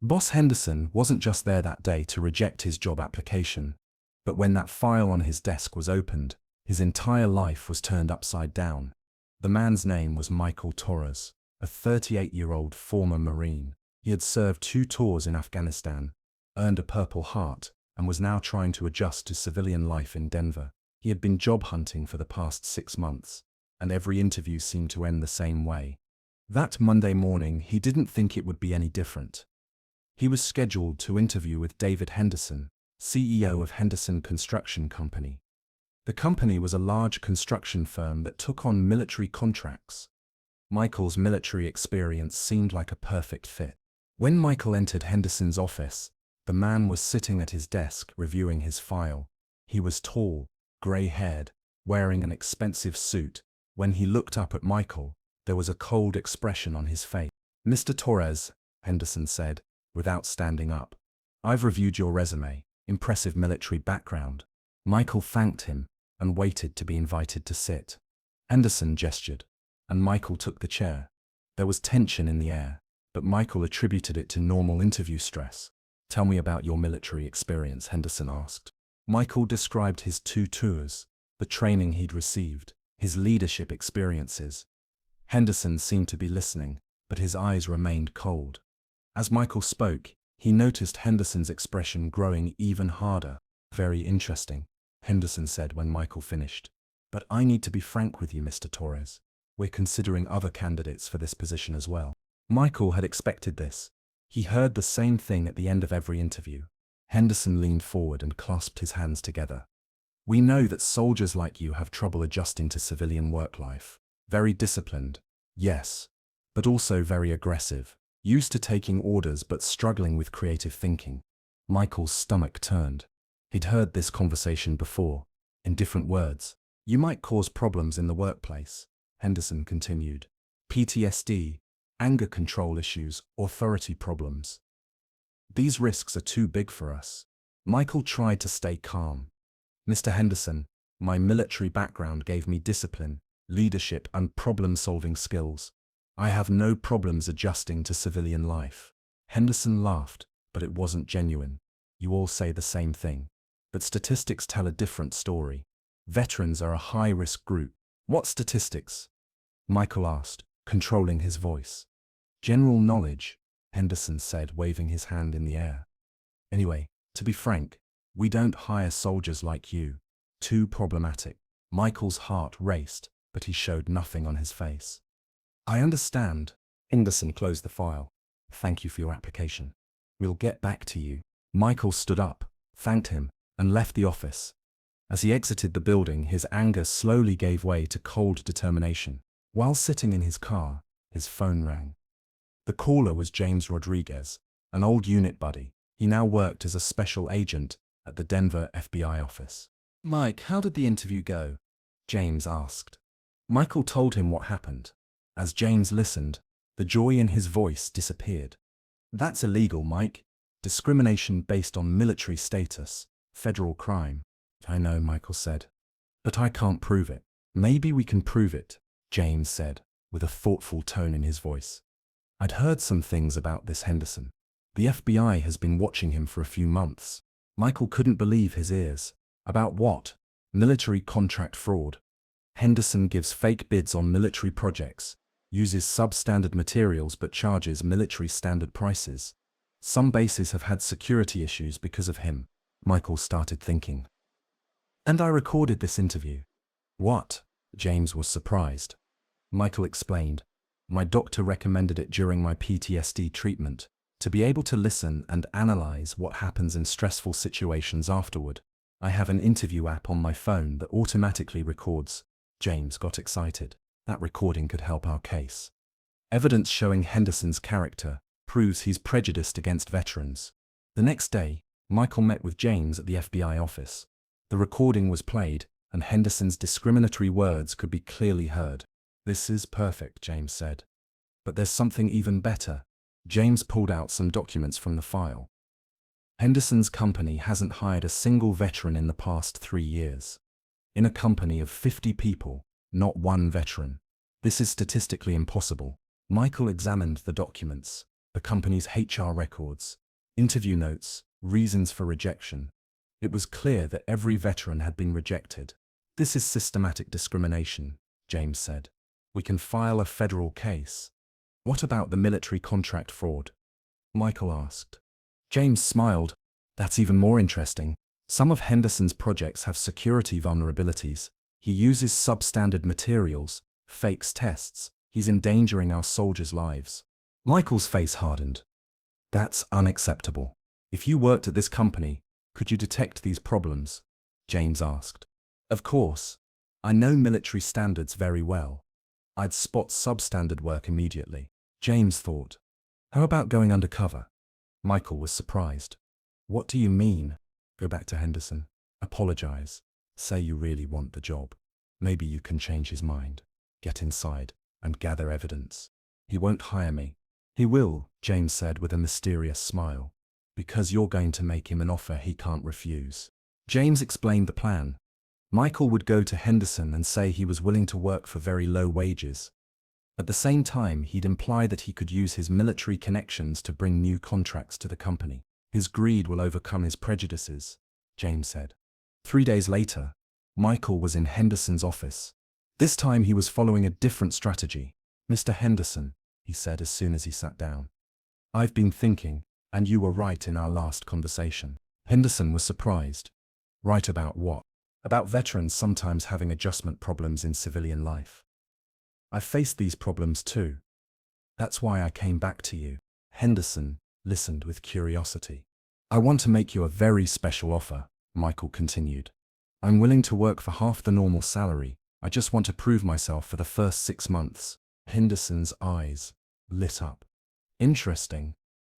Boss Henderson wasn't just there that day to reject his job application, but when that file on his desk was opened, his entire life was turned upside down. The man's name was Michael Torres, a 38-year-old former Marine. He had served 2 tours in Afghanistan, earned a Purple Heart, and was now trying to adjust to civilian life in Denver. He had been job hunting for the past 6 months, and every interview seemed to end the same way. That Monday morning, he didn't think it would be any different. He was scheduled to interview with David Henderson, CEO of Henderson Construction Company. The company was a large construction firm that took on military contracts. Michael's military experience seemed like a perfect fit. When Michael entered Henderson's office, the man was sitting at his desk reviewing his file. He was tall, grey-haired, wearing an expensive suit. When he looked up at Michael, there was a cold expression on his face. "Mr. Torres," Henderson said, without standing up, "I've reviewed your resume. Impressive military background." Michael thanked him and waited to be invited to sit. Henderson gestured, and Michael took the chair. There was tension in the air, but Michael attributed it to normal interview stress. "Tell me about your military experience," Henderson asked. Michael described his 2 tours, the training he'd received, his leadership experiences. Henderson seemed to be listening, but his eyes remained cold. As Michael spoke, he noticed Henderson's expression growing even harder. "Very interesting," Henderson said when Michael finished. "But I need to be frank with you, Mr. Torres. We're considering other candidates for this position as well." Michael had expected this. He heard the same thing at the end of every interview. Henderson leaned forward and clasped his hands together. "We know that soldiers like you have trouble adjusting to civilian work life. Very disciplined, yes, but also very aggressive. Used to taking orders but struggling with creative thinking." Michael's stomach turned. He'd heard this conversation before, in different words. "You might cause problems in the workplace," Henderson continued. "PTSD, anger control issues, authority problems. These risks are too big for us." Michael tried to stay calm. "Mr. Henderson, my military background gave me discipline, leadership, and problem-solving skills. I have no problems adjusting to civilian life." Henderson laughed, but it wasn't genuine. "You all say the same thing. But statistics tell a different story. Veterans are a high-risk group." "What statistics?" Michael asked, controlling his voice. "General knowledge," Henderson said, waving his hand in the air. "Anyway, to be frank, we don't hire soldiers like you. Too problematic." Michael's heart raced, but he showed nothing on his face. "I understand." Henderson closed the file. "Thank you for your application. We'll get back to you." Michael stood up, thanked him, and left the office. As he exited the building, his anger slowly gave way to cold determination. While sitting in his car, his phone rang. The caller was James Rodriguez, an old unit buddy. He now worked as a special agent at the Denver FBI office. "Mike, how did the interview go?" James asked. Michael told him what happened. As James listened, the joy in his voice disappeared. "That's illegal, Mike. Discrimination based on military status. Federal crime." "I know," Michael said. "But I can't prove it." "Maybe we can prove it," James said, with a thoughtful tone in his voice. "I'd heard some things about this Henderson. The FBI has been watching him for a few months." Michael couldn't believe his ears. "About what?" "Military contract fraud. Henderson gives fake bids on military projects, uses substandard materials but charges military standard prices. Some bases have had security issues because of him." Michael started thinking. "And I recorded this interview." "What?" James was surprised. Michael explained. "My doctor recommended it during my PTSD treatment, to be able to listen and analyze what happens in stressful situations afterward. I have an interview app on my phone that automatically records." James got excited. "That recording could help our case. Evidence showing Henderson's character proves he's prejudiced against veterans." The next day, Michael met with James at the FBI office. The recording was played, and Henderson's discriminatory words could be clearly heard. "This is perfect," James said. "But there's something even better." James pulled out some documents from the file. "Henderson's company hasn't hired a single veteran in the past 3 years. In a company of 50 people, not one veteran. This is statistically impossible." Michael examined the documents. the company's HR records, interview notes, reasons for rejection. It was clear that every veteran had been rejected. This is systematic discrimination, James said. We can file a federal case. What about the military contract fraud? Michael asked. James smiled. That's even more interesting. Some of Henderson's projects have security vulnerabilities. He uses substandard materials, fakes tests. He's endangering our soldiers' lives. Michael's face hardened. That's unacceptable. If you worked at this company, could you detect these problems? James asked. Of course. I know military standards very well. I'd spot substandard work immediately. James thought. How about going undercover? Michael was surprised. What do you mean? Go back to Henderson. Apologize. Say you really want the job. Maybe you can change his mind. Get inside and gather evidence. He won't hire me. He will, James said with a mysterious smile. Because you're going to make him an offer he can't refuse. James explained the plan. Michael would go to Henderson and say he was willing to work for very low wages. At the same time, he'd imply that he could use his military connections to bring new contracts to the company. His greed will overcome his prejudices, James said. 3 days later, Michael was in Henderson's office. This time he was following a different strategy. Mr. Henderson, he said as soon as he sat down. I've been thinking, and you were right in our last conversation. Henderson was surprised. Right about what? About veterans sometimes having adjustment problems in civilian life. I've faced these problems too. That's why I came back to you. Henderson listened with curiosity. I want to make you a very special offer, Michael continued. I'm willing to work for half the normal salary. I just want to prove myself for the first 6 months. Henderson's eyes lit up. Interesting.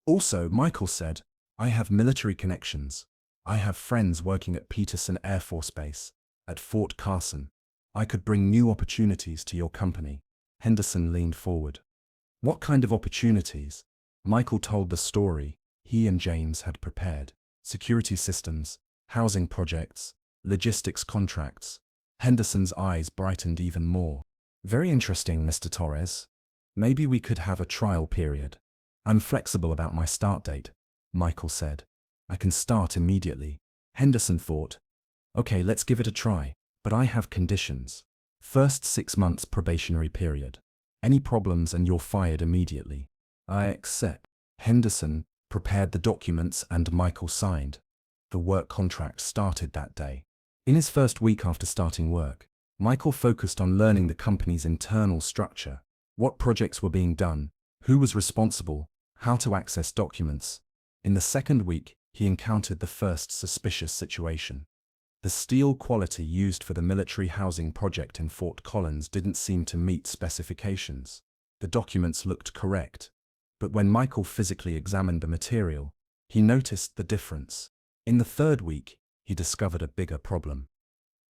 Also, Michael said, I have military connections. I have friends working at Peterson Air Force Base, at Fort Carson. I could bring new opportunities to your company. Henderson leaned forward. What kind of opportunities? Michael told the story he and James had prepared. Security systems, housing projects, logistics contracts. Henderson's eyes brightened even more. Very interesting, Mr. Torres. Maybe we could have a trial period. I'm flexible about my start date, Michael said. I can start immediately. Henderson thought, okay, let's give it a try, but I have conditions. First 6 months probationary period. Any problems and you're fired immediately. I accept. Henderson prepared the documents and Michael signed. The work contract started that day. In his first week after starting work, Michael focused on learning the company's internal structure, what projects were being done, who was responsible, how to access documents. In the second week, he encountered the first suspicious situation. The steel quality used for the military housing project in Fort Collins didn't seem to meet specifications. The documents looked correct, but when Michael physically examined the material, he noticed the difference. In the third week, he discovered a bigger problem.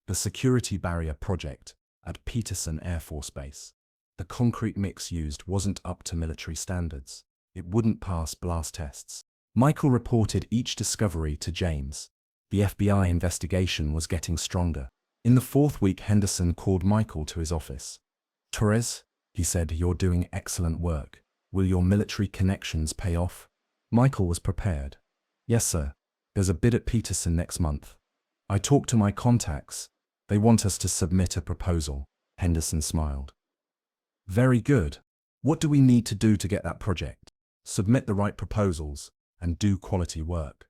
The security barrier project at Peterson Air Force Base. The concrete mix used wasn't up to military standards. It wouldn't pass blast tests. Michael reported each discovery to James. The FBI investigation was getting stronger. In the fourth week, Henderson called Michael to his office. Torres, he said, you're doing excellent work. Will your military connections pay off? Michael was prepared. Yes, sir. There's a bid at Peterson next month. I talked to my contacts. They want us to submit a proposal. Henderson smiled. Very good. What do we need to do to get that project? Submit the right proposals and do quality work,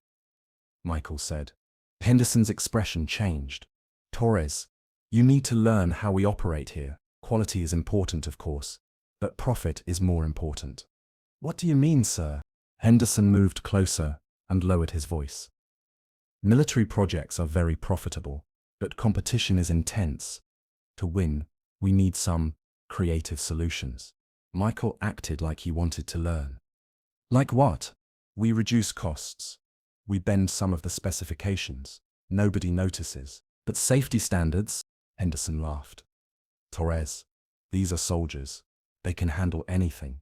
Michael said. Henderson's expression changed. Torres, you need to learn how we operate here. Quality is important, of course, but profit is more important. What do you mean, sir? Henderson moved closer and lowered his voice. Military projects are very profitable, but competition is intense. To win, we need some creative solutions. Michael acted like he wanted to learn. Like what? We reduce costs. We bend some of the specifications. Nobody notices. But safety standards? Henderson laughed. Torres, these are soldiers. They can handle anything.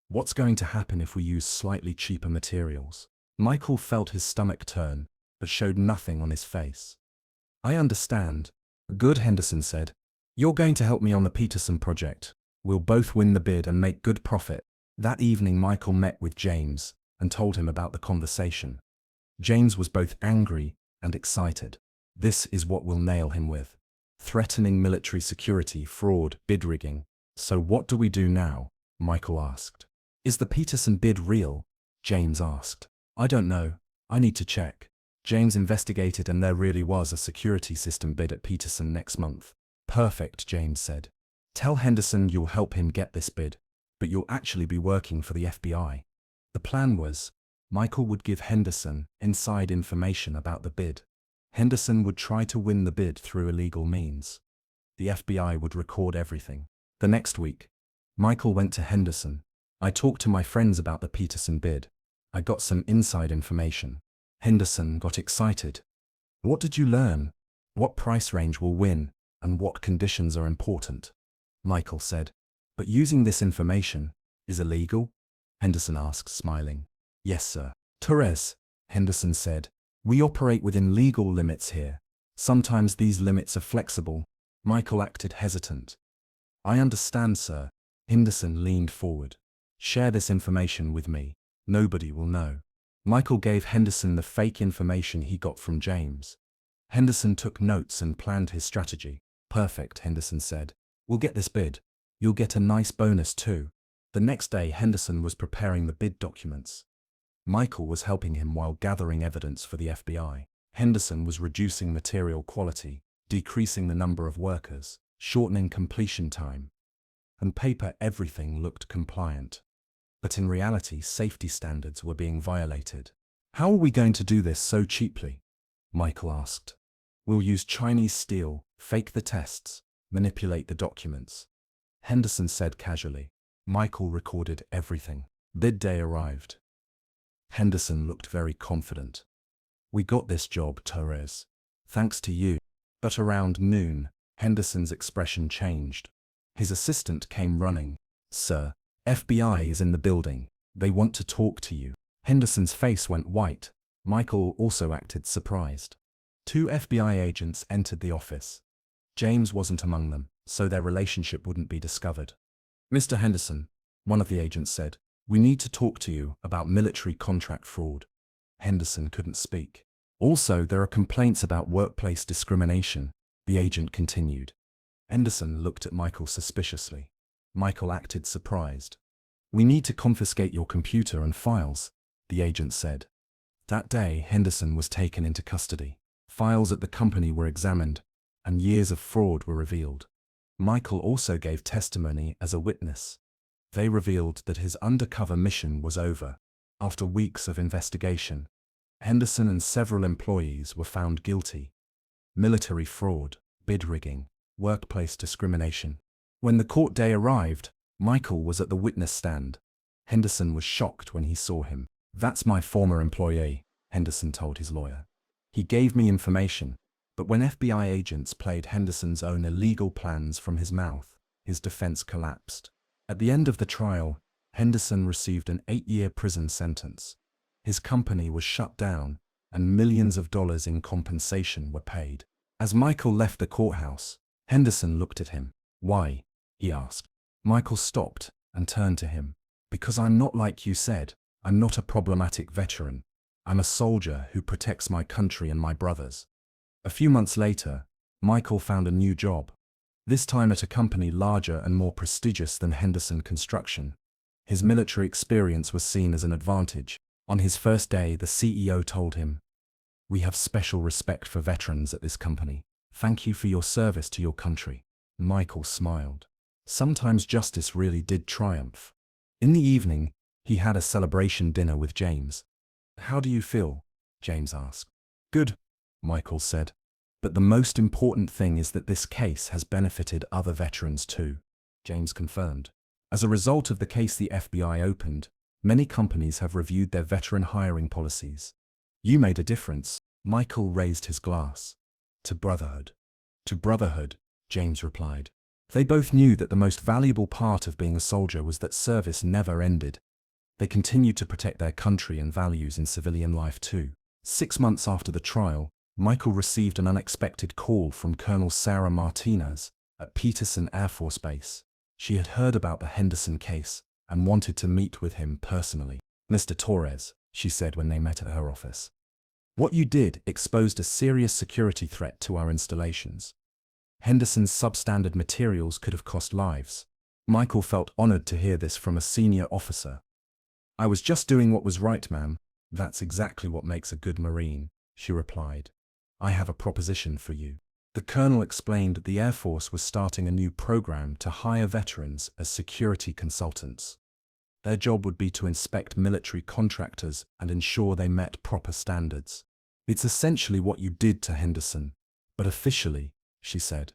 What's going to happen if we use slightly cheaper materials? Michael felt his stomach turn, but showed nothing on his face. I understand. Good, Henderson said. You're going to help me on the Peterson project. We'll both win the bid and make good profit. That evening, Michael met with James and told him about the conversation. James was both angry and excited. This is what we'll nail him with. Threatening military security, fraud, bid rigging. So what do we do now? Michael asked. Is the Peterson bid real? James asked. I don't know. I need to check. James investigated and there really was a security system bid at Peterson next month. Perfect, James said. Tell Henderson you'll help him get this bid, but you'll actually be working for the FBI. The plan was, Michael would give Henderson inside information about the bid. Henderson would try to win the bid through illegal means. The FBI would record everything. The next week, Michael went to Henderson. I talked to my friends about the Peterson bid. I got some inside information. Henderson got excited. What did you learn? What price range will win, and what conditions are important? Michael said. But using this information is illegal? Henderson asked, smiling. Yes, sir. Torres, Henderson said. We operate within legal limits here. Sometimes these limits are flexible. Michael acted hesitant. I understand, sir. Henderson leaned forward. Share this information with me. Nobody will know. Michael gave Henderson the fake information he got from James. Henderson took notes and planned his strategy. Perfect, Henderson said. We'll get this bid. You'll get a nice bonus too. The next day, Henderson was preparing the bid documents. Michael was helping him while gathering evidence for the FBI. Henderson was reducing material quality, decreasing the number of workers, shortening completion time. On paper, everything looked compliant. But in reality, safety standards were being violated. How are we going to do this so cheaply? Michael asked. We'll use Chinese steel, fake the tests, manipulate the documents. Henderson said casually. Michael recorded everything. Bid day arrived. Henderson looked very confident. We got this job, Torres. Thanks to you. But around noon, Henderson's expression changed. His assistant came running. Sir, FBI is in the building. They want to talk to you. Henderson's face went white. Michael also acted surprised. 2 FBI agents entered the office. James wasn't among them, so their relationship wouldn't be discovered. Mr. Henderson, one of the agents said, we need to talk to you about military contract fraud. Henderson couldn't speak. Also, there are complaints about workplace discrimination, the agent continued. Henderson looked at Michael suspiciously. Michael acted surprised. We need to confiscate your computer and files, the agent said. That day, Henderson was taken into custody. Files at the company were examined, and years of fraud were revealed. Michael also gave testimony as a witness. They revealed that his undercover mission was over. After weeks of investigation, Henderson and several employees were found guilty. Military fraud, bid rigging, workplace discrimination. When the court day arrived, Michael was at the witness stand. Henderson was shocked when he saw him. That's my former employee, Henderson told his lawyer. He gave me information, but when FBI agents played Henderson's own illegal plans from his mouth, his defense collapsed. At the end of the trial, Henderson received an 8-year prison sentence. His company was shut down, and millions of dollars in compensation were paid. As Michael left the courthouse, Henderson looked at him. Why? He asked. Michael stopped and turned to him. Because I'm not like you said. I'm not a problematic veteran. I'm a soldier who protects my country and my brothers. A few months later, Michael found a new job. This time at a company larger and more prestigious than Henderson Construction. His military experience was seen as an advantage. On his first day, the CEO told him, "We have special respect for veterans at this company. Thank you for your service to your country." Michael smiled. Sometimes justice really did triumph. In the evening, he had a celebration dinner with James. "How do you feel?" James asked. "Good," Michael said. "But the most important thing is that this case has benefited other veterans too," James confirmed. As a result of the case the FBI opened, many companies have reviewed their veteran hiring policies. "You made a difference," Michael raised his glass. "To brotherhood." "To brotherhood," James replied. They both knew that the most valuable part of being a soldier was that service never ended. They continued to protect their country and values in civilian life too. 6 months after the trial, Michael received an unexpected call from Colonel Sarah Martinez at Peterson Air Force Base. She had heard about the Henderson case and wanted to meet with him personally. "Mr. Torres," she said when they met at her office, "what you did exposed a serious security threat to our installations. Henderson's substandard materials could have cost lives." Michael felt honored to hear this from a senior officer. "I was just doing what was right, ma'am." "That's exactly what makes a good Marine," she replied. "I have a proposition for you." The colonel explained that the Air Force was starting a new program to hire veterans as security consultants. Their job would be to inspect military contractors and ensure they met proper standards. "It's essentially what you did to Henderson, but officially," she said.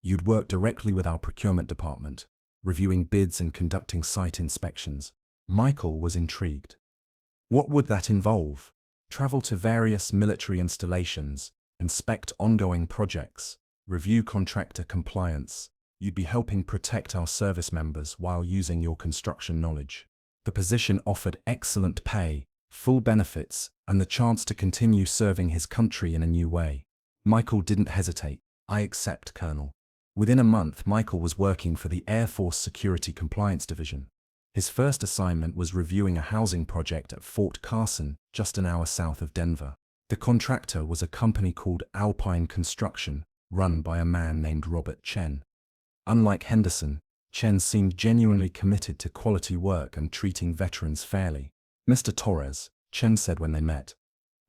"You'd work directly with our procurement department, reviewing bids and conducting site inspections." Michael was intrigued. What would that involve? Travel to various military installations, inspect ongoing projects, review contractor compliance. You'd be helping protect our service members while using your construction knowledge. The position offered excellent pay, full benefits, and the chance to continue serving his country in a new way. Michael didn't hesitate. "I accept, Colonel." Within a month, Michael was working for the Air Force Security Compliance Division. His first assignment was reviewing a housing project at Fort Carson, just an hour south of Denver. The contractor was a company called Alpine Construction, run by a man named Robert Chen. Unlike Henderson, Chen seemed genuinely committed to quality work and treating veterans fairly. "Mr. Torres," Chen said when they met,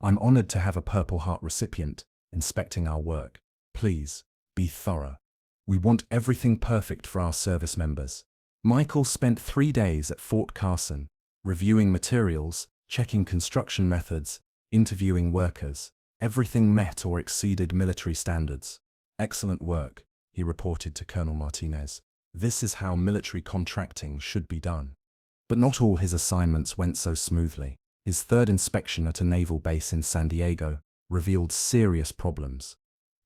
"I'm honored to have a Purple Heart recipient inspecting our work. Please, be thorough. We want everything perfect for our service members." Michael spent 3 days at Fort Carson, reviewing materials, checking construction methods, interviewing workers. Everything met or exceeded military standards. "Excellent work," he reported to Colonel Martinez. "This is how military contracting should be done." But not all his assignments went so smoothly. His third inspection at a naval base in San Diego revealed serious problems.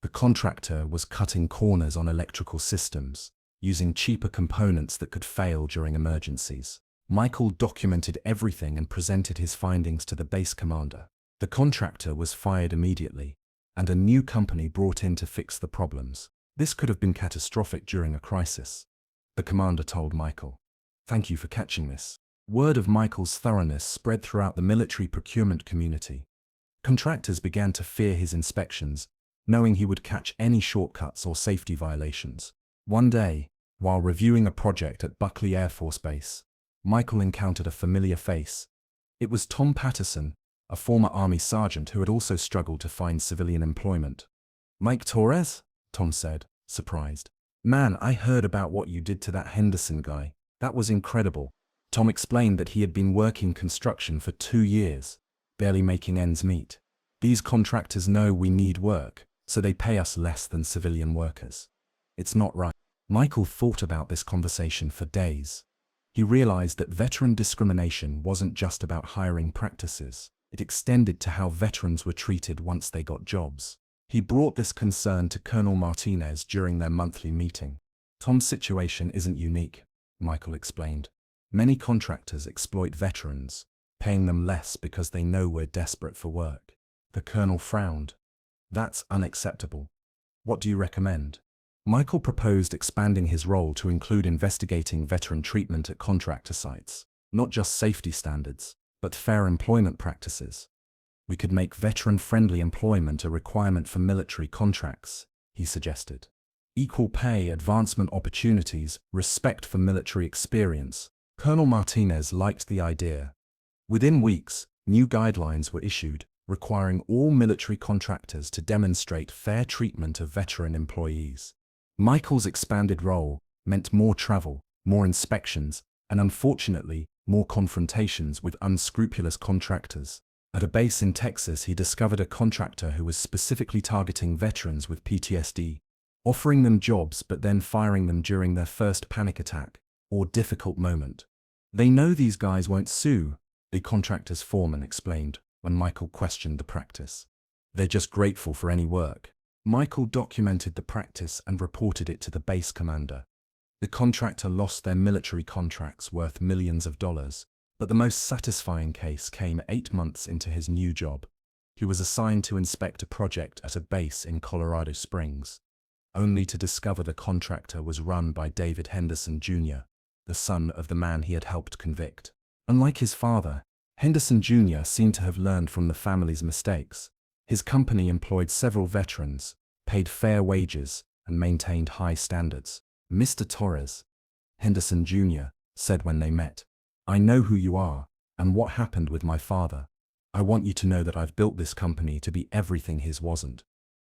The contractor was cutting corners on electrical systems, using cheaper components that could fail during emergencies. Michael documented everything and presented his findings to the base commander. The contractor was fired immediately, and a new company brought in to fix the problems. This could have been catastrophic during a crisis. The commander told Michael, "Thank you for catching this." Word of Michael's thoroughness spread throughout the military procurement community. Contractors began to fear his inspections, knowing he would catch any shortcuts or safety violations. One day, while reviewing a project at Buckley Air Force Base, Michael encountered a familiar face. It was Tom Patterson, a former Army sergeant who had also struggled to find civilian employment. "Mike Torres?" Tom said, surprised. "Man, I heard about what you did to that Henderson guy. That was incredible." Tom explained that he had been working construction for 2 years, barely making ends meet. "These contractors know we need work, so they pay us less than civilian workers. It's not right." Michael thought about this conversation for days. He realized that veteran discrimination wasn't just about hiring practices. It extended to how veterans were treated once they got jobs. He brought this concern to Colonel Martinez during their monthly meeting. "Tom's situation isn't unique," Michael explained. "Many contractors exploit veterans, paying them less because they know we're desperate for work." The colonel frowned. "That's unacceptable. What do you recommend?" Michael proposed expanding his role to include investigating veteran treatment at contractor sites, not just safety standards, but fair employment practices. "We could make veteran-friendly employment a requirement for military contracts," he suggested. "Equal pay, advancement opportunities, respect for military experience." Colonel Martinez liked the idea. Within weeks, new guidelines were issued, requiring all military contractors to demonstrate fair treatment of veteran employees. Michael's expanded role meant more travel, more inspections, and unfortunately, more confrontations with unscrupulous contractors. At a base in Texas, he discovered a contractor who was specifically targeting veterans with PTSD, offering them jobs but then firing them during their first panic attack or difficult moment. "They know these guys won't sue," the contractor's foreman explained when Michael questioned the practice. "They're just grateful for any work." Michael documented the practice and reported it to the base commander. The contractor lost their military contracts worth millions of dollars, but the most satisfying case came 8 months into his new job. He was assigned to inspect a project at a base in Colorado Springs, only to discover the contractor was run by David Henderson Jr., the son of the man he had helped convict. Unlike his father, Henderson Jr. seemed to have learned from the family's mistakes. His company employed several veterans, paid fair wages, and maintained high standards. "Mr. Torres," Henderson Jr. said when they met, "I know who you are and what happened with my father. I want you to know that I've built this company to be everything his wasn't."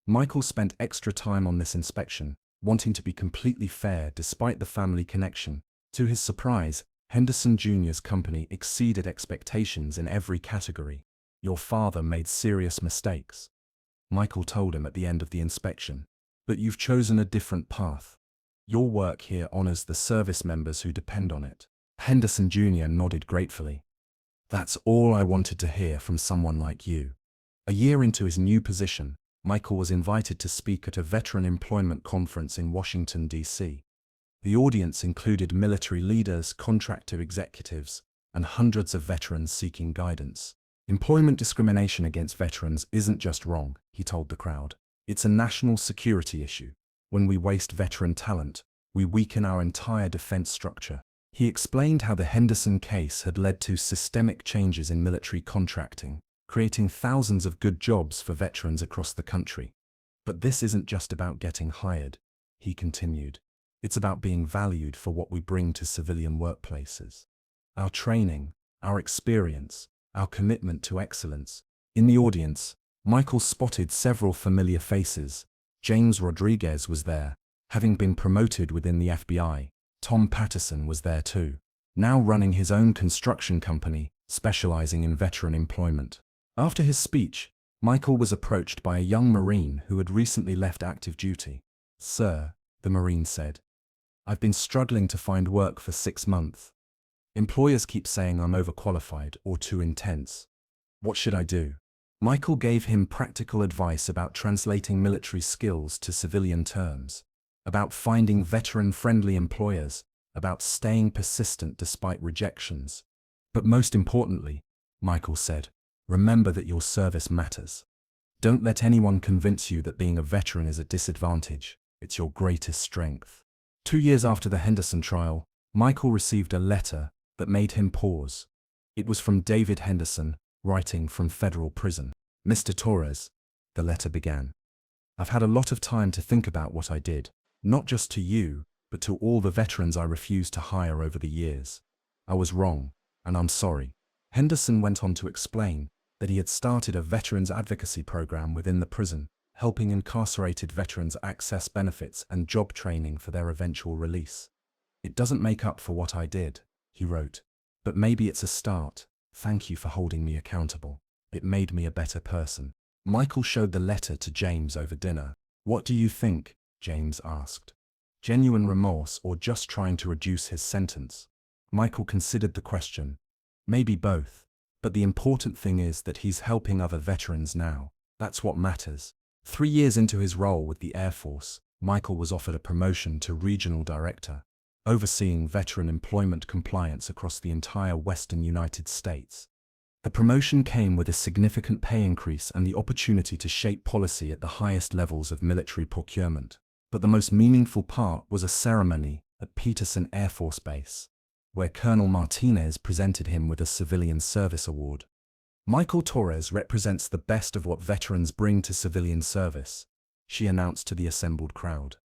Michael spent extra time on this inspection, wanting to be completely fair despite the family connection. To his surprise, Henderson Jr.'s company exceeded expectations in every category. "Your father made serious mistakes," Michael told him at the end of the inspection, "but you've chosen a different path. Your work here honors the service members who depend on it." Henderson Jr. nodded gratefully. "That's all I wanted to hear from someone like you." A year into his new position, Michael was invited to speak at a veteran employment conference in Washington, D.C. The audience included military leaders, contractor executives, and hundreds of veterans seeking guidance. "Employment discrimination against veterans isn't just wrong," he told the crowd. "It's a national security issue. When we waste veteran talent, we weaken our entire defense structure." He explained how the Henderson case had led to systemic changes in military contracting, creating thousands of good jobs for veterans across the country. "But this isn't just about getting hired," he continued. "It's about being valued for what we bring to civilian workplaces. Our training, our experience, our commitment to excellence." In the audience, Michael spotted several familiar faces. James Rodriguez was there, having been promoted within the FBI. Tom Patterson was there too, now running his own construction company, specializing in veteran employment. After his speech, Michael was approached by a young Marine who had recently left active duty. "Sir," the Marine said, "I've been struggling to find work for 6 months. Employers keep saying I'm overqualified or too intense. What should I do?" Michael gave him practical advice about translating military skills to civilian terms, about finding veteran-friendly employers, about staying persistent despite rejections. "But most importantly," Michael said, "remember that your service matters. Don't let anyone convince you that being a veteran is a disadvantage. It's your greatest strength." 2 years after the Henderson trial, Michael received a letter that made him pause. It was from David Henderson, writing from federal prison. "Mr. Torres," the letter began, "I've had a lot of time to think about what I did, not just to you, but to all the veterans I refused to hire over the years. I was wrong, and I'm sorry." Henderson went on to explain that he had started a veterans advocacy program within the prison, helping incarcerated veterans access benefits and job training for their eventual release. "It doesn't make up for what I did," he wrote, "but maybe it's a start. Thank you for holding me accountable. It made me a better person." Michael showed the letter to James over dinner. "What do you think?" James asked. Genuine remorse or just trying to reduce his sentence? Michael considered the question. Maybe both. But the important thing is that he's helping other veterans now. That's what matters. 3 years into his role with the Air Force, Michael was offered a promotion to Regional Director, overseeing veteran employment compliance across the entire western United States. The promotion came with a significant pay increase and the opportunity to shape policy at the highest levels of military procurement. But the most meaningful part was a ceremony at Peterson Air Force Base, where Colonel Martinez presented him with a Civilian Service Award. "Michael Torres represents the best of what veterans bring to civilian service," she announced to the assembled crowd.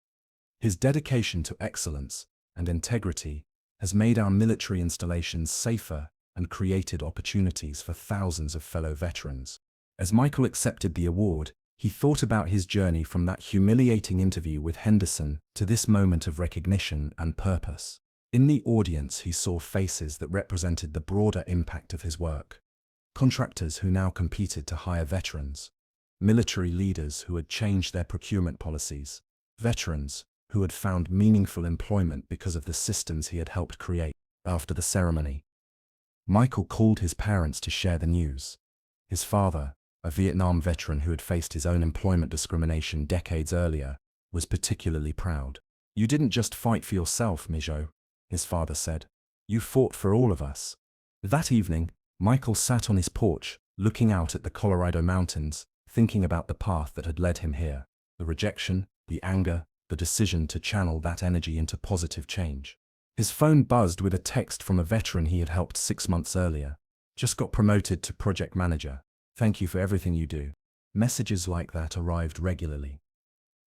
"His dedication to excellence and integrity has made our military installations safer and created opportunities for thousands of fellow veterans." As Michael accepted the award, he thought about his journey from that humiliating interview with Henderson to this moment of recognition and purpose. In the audience, he saw faces that represented the broader impact of his work. Contractors who now competed to hire veterans, military leaders who had changed their procurement policies, veterans who had found meaningful employment because of the systems he had helped create. After the ceremony, Michael called his parents to share the news. His father, a Vietnam veteran who had faced his own employment discrimination decades earlier, was particularly proud. "You didn't just fight for yourself, Mijo," his father said. "You fought for all of us." That evening, Michael sat on his porch, looking out at the Colorado mountains, thinking about the path that had led him here. The rejection, the anger, the decision to channel that energy into positive change. His phone buzzed with a text from a veteran he had helped 6 months earlier. Just got promoted to project manager. Thank you for everything you do. Messages like that arrived regularly.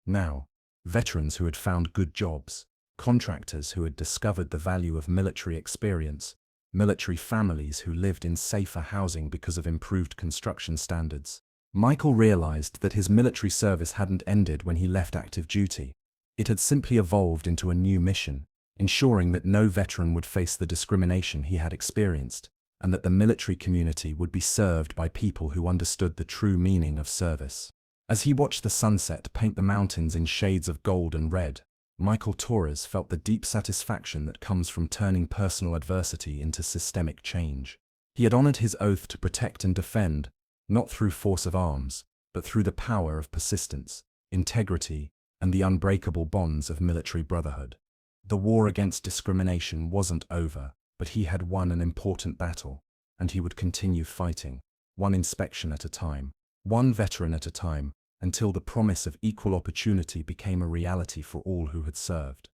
Now, veterans who had found good jobs, contractors who had discovered the value of military experience, military families who lived in safer housing because of improved construction standards. Michael realized that his military service hadn't ended when he left active duty. It had simply evolved into a new mission, ensuring that no veteran would face the discrimination he had experienced, and that the military community would be served by people who understood the true meaning of service. As he watched the sunset paint the mountains in shades of gold and red, Michael Torres felt the deep satisfaction that comes from turning personal adversity into systemic change. He had honored his oath to protect and defend, not through force of arms, but through the power of persistence, integrity, and the unbreakable bonds of military brotherhood. The war against discrimination wasn't over, but he had won an important battle, and he would continue fighting, one inspection at a time, one veteran at a time, until the promise of equal opportunity became a reality for all who had served.